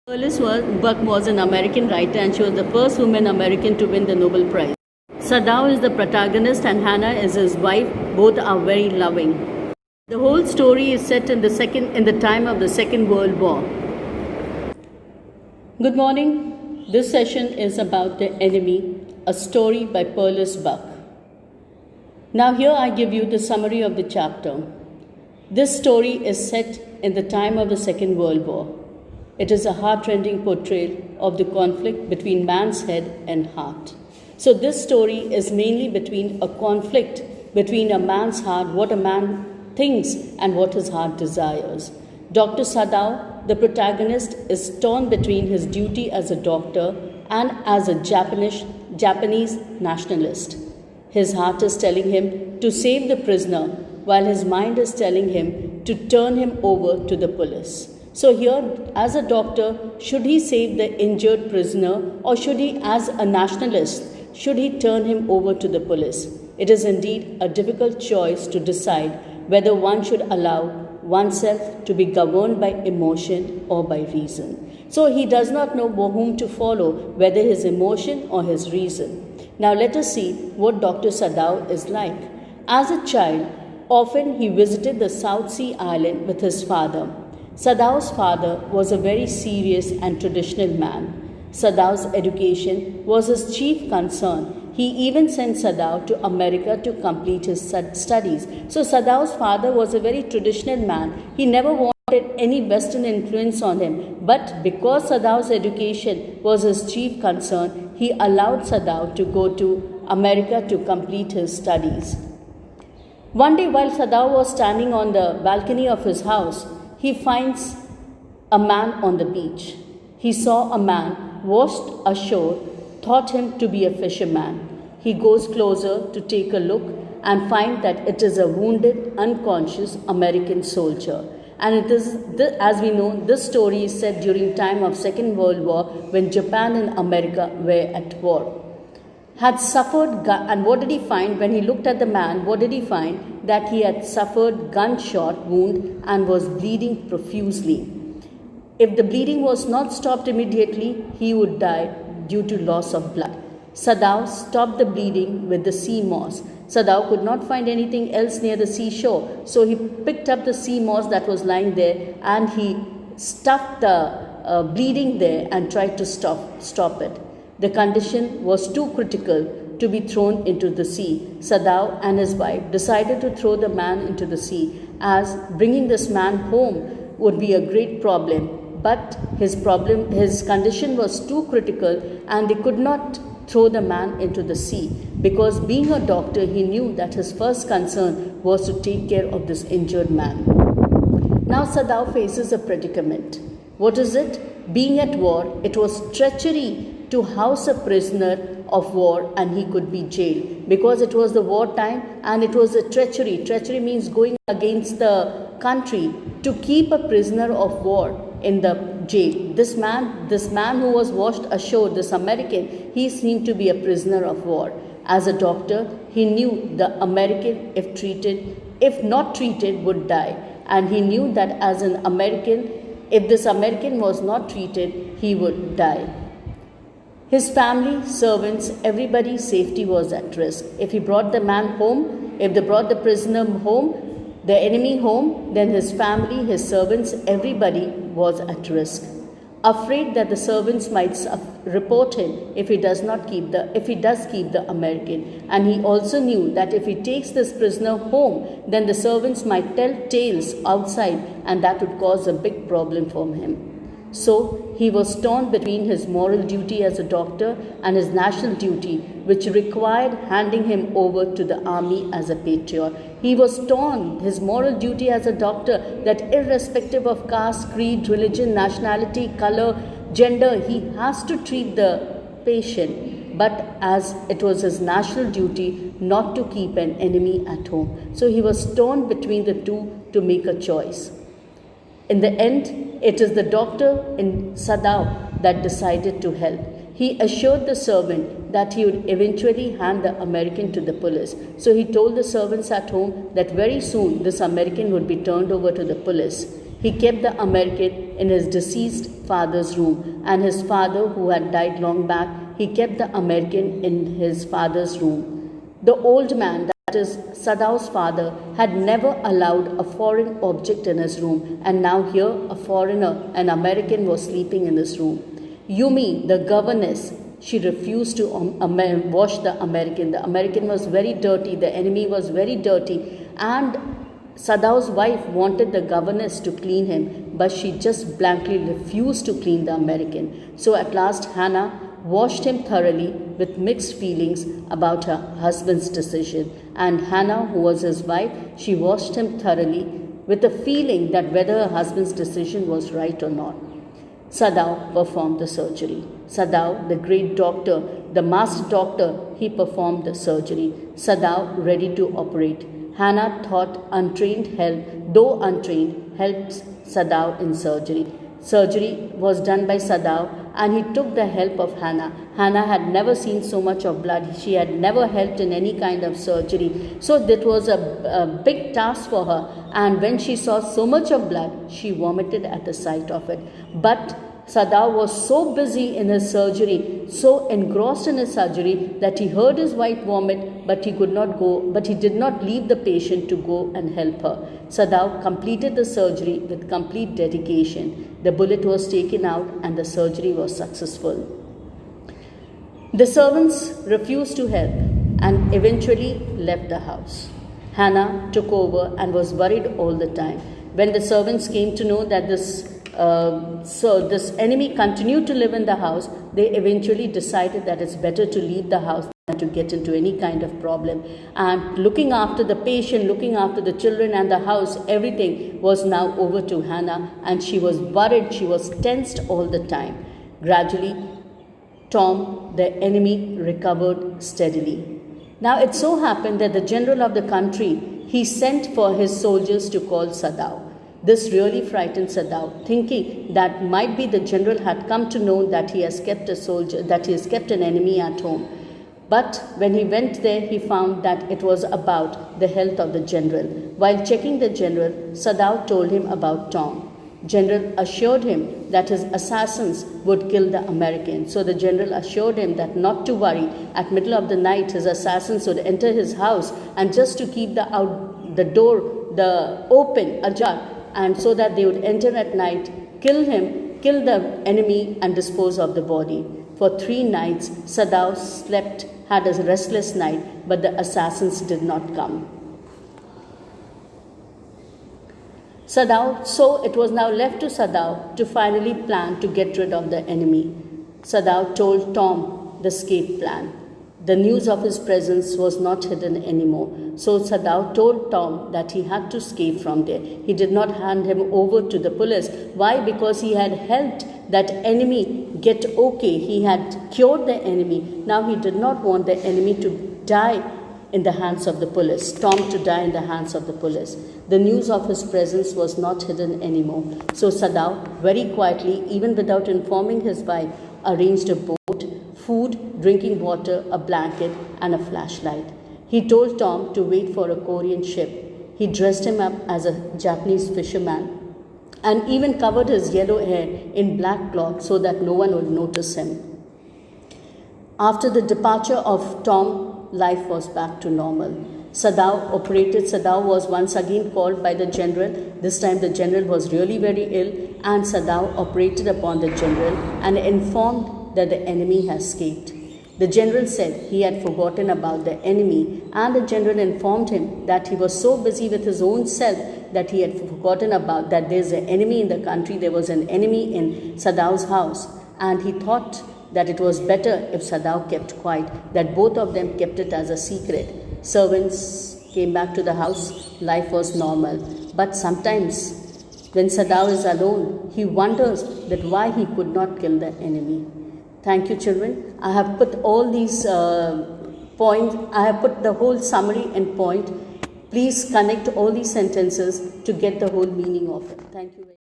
Buck was an American writer and she was the first woman American to win the Nobel Prize. Sadao is the protagonist and Hannah is his wife. Both are very loving. The whole story is set in the time of the Second World War. Good morning. This session is about The Enemy, a story by Pearlis Buck. Now here I give you the summary of the chapter. This story is set in the time of the Second World War. It is a heart-rending portrayal of the conflict between man's head and heart. So this story is mainly between a conflict between a man's heart, what a man thinks and what his heart desires. Dr. Sadao, the protagonist, is torn between his duty as a doctor and as a Japanese nationalist. His heart is telling him to save the prisoner, while his mind is telling him to turn him over to the police. So here, as a doctor, should he save the injured prisoner, or should he, as a nationalist, should he turn him over to the police? It is indeed a difficult choice to decide whether one should allow oneself to be governed by emotion or by reason. So he does not know whom to follow, whether his emotion or his reason. Now let us see what Dr. Sadao is like. As a child, often he visited the South Sea Island with his father. Sadao's father was a very serious and traditional man. Sadao's education was his chief concern. He even sent Sadao to America to complete his studies. So Sadao's father was a very traditional man. He never wanted any Western influence on him. But because Sadao's education was his chief concern, he allowed Sadao to go to America to complete his studies. One day while Sadao was standing on the balcony of his house, he finds a man on the beach. He saw a man washed ashore, thought him to be a fisherman. He goes closer to take a look and finds that it is a wounded, unconscious American soldier. And it is, as we know, this story is set during time of Second World War when Japan and America were at war. Had suffered, and what did he find when he looked at the man? What did he find? That he had suffered gunshot wound and was bleeding profusely. If the bleeding was not stopped immediately, he would die due to loss of blood. Sadao stopped the bleeding with the sea moss. Sadao could not find anything else near the seashore, so he picked up the sea moss that was lying there and he stuffed the bleeding there and tried to stop it. The condition was too critical to be thrown into the sea. Sadao and his wife decided to throw the man into the sea, as bringing this man home would be a great problem. But his condition was too critical and they could not throw the man into the sea, because being a doctor, he knew that his first concern was to take care of this injured man. Now Sadao faces a predicament. What is it? Being at war, it was treachery to house a prisoner of war and he could be jailed, because it was the war time and it was a treachery. Treachery means going against the country to keep a prisoner of war in the jail. This man who was washed ashore, this American, he seemed to be a prisoner of war. As a doctor, he knew the American, if not treated, would die. And he knew that as an American, if this American was not treated, he would die. His family, servants, everybody's safety was at risk. If he brought the man home, if they brought the prisoner home, the enemy home, then his family, his servants, everybody was at risk. Afraid that the servants might report him if he does keep the American. And he also knew that if he takes this prisoner home, then the servants might tell tales outside and that would cause a big problem for him. So he was torn between his moral duty as a doctor and his national duty, which required handing him over to the army as a patriot. He was torn, his moral duty as a doctor, that irrespective of caste, creed, religion, nationality, color, gender, he has to treat the patient. But as it was his national duty not to keep an enemy at home. So he was torn between the two to make a choice. In the end, it is the doctor in Sadao that decided to help. He assured the servant that he would eventually hand the American to the police. So he told the servants at home that very soon this American would be turned over to the police. He kept the American in his deceased father's room, and his father, who had died long back, he kept the American in his father's room. The old man, that is Sadau's father, had never allowed a foreign object in his room, and now here a foreigner, an American, was sleeping in his room. Yumi, the governess, she refused to wash the American. The American was very dirty, the enemy was very dirty, and Sadau's wife wanted the governess to clean him, but she just blankly refused to clean the American. So at last Hannah washed him thoroughly with mixed feelings about her husband's decision. And Hannah, who was his wife, she washed him thoroughly with a feeling that whether her husband's decision was right or not. Sadau performed the surgery. Sadau, the great doctor, the master doctor, he performed the surgery. Sadau ready to operate. Hannah thought untrained helped, though untrained, helped Sadau in surgery. Surgery was done by Sadau, and he took the help of Hannah. Hannah had never seen so much of blood. She had never helped in any kind of surgery. So that was a big task for her. And when she saw so much of blood, she vomited at the sight of it. But Sadau was so busy in his surgery, so engrossed in his surgery, that he heard his wife vomit, but he did not leave the patient to go and help her. Sadau completed the surgery with complete dedication. The bullet was taken out and the surgery was successful. The servants refused to help and eventually left the house. Hannah took over and was worried all the time. When the servants came to know that this enemy continued to live in the house, they eventually decided that it's better to leave the house than to get into any kind of problem. And looking after the patient, looking after the children and the house, everything was now over to Hannah, and she was worried, she was tensed all the time. Gradually, Tom, the enemy, recovered steadily. Now it so happened that the general of the country, he sent for his soldiers to call Sadau. This really frightened Sadau, thinking that might be the general had come to know that he has kept an enemy at home. But when he went there, he found that it was about the health of the general. While checking the general, Sadau told him about Tom. General assured him that his assassins would kill the American. So the general assured him that not to worry. At middle of the night, his assassins would enter his house, and just to keep the door open, ajar, and so that they would enter at night, kill the enemy, and dispose of the body. For 3 nights, Sadau had a restless night, but the assassins did not come. So it was now left to Sadau to finally plan to get rid of the enemy. Sadau told Tom the escape plan. The news of his presence was not hidden anymore. So Sadau told Tom that he had to escape from there. He did not hand him over to the police. Why? Because he had helped that enemy get okay. He had cured the enemy. Now he did not want the enemy to die in the hands of the police. Tom to die in the hands of the police. The news of his presence was not hidden anymore. So Sadau, very quietly, even without informing his wife, arranged a boat, food, drinking water, a blanket, and a flashlight. He told Tom to wait for a Korean ship. He dressed him up as a Japanese fisherman and even covered his yellow hair in black cloth so that no one would notice him. After the departure of Tom, life was back to normal. Sadau was once again called by the general. This time the general was really very ill, and Sadau operated upon the general and informed that the enemy had escaped. The general said he had forgotten about the enemy, and the general informed him that he was so busy with his own self that he had forgotten about that there's an enemy in the country. There was an enemy in Sadau's house, and he thought that it was better if Sadau kept quiet, that both of them kept it as a secret. Servants came back to the house. Life was normal. But sometimes when Sadau is alone, he wonders that why he could not kill the enemy. Thank you, children. I have put all these points, I have put the whole summary and point. Please connect all these sentences to get the whole meaning of it. Thank you very much.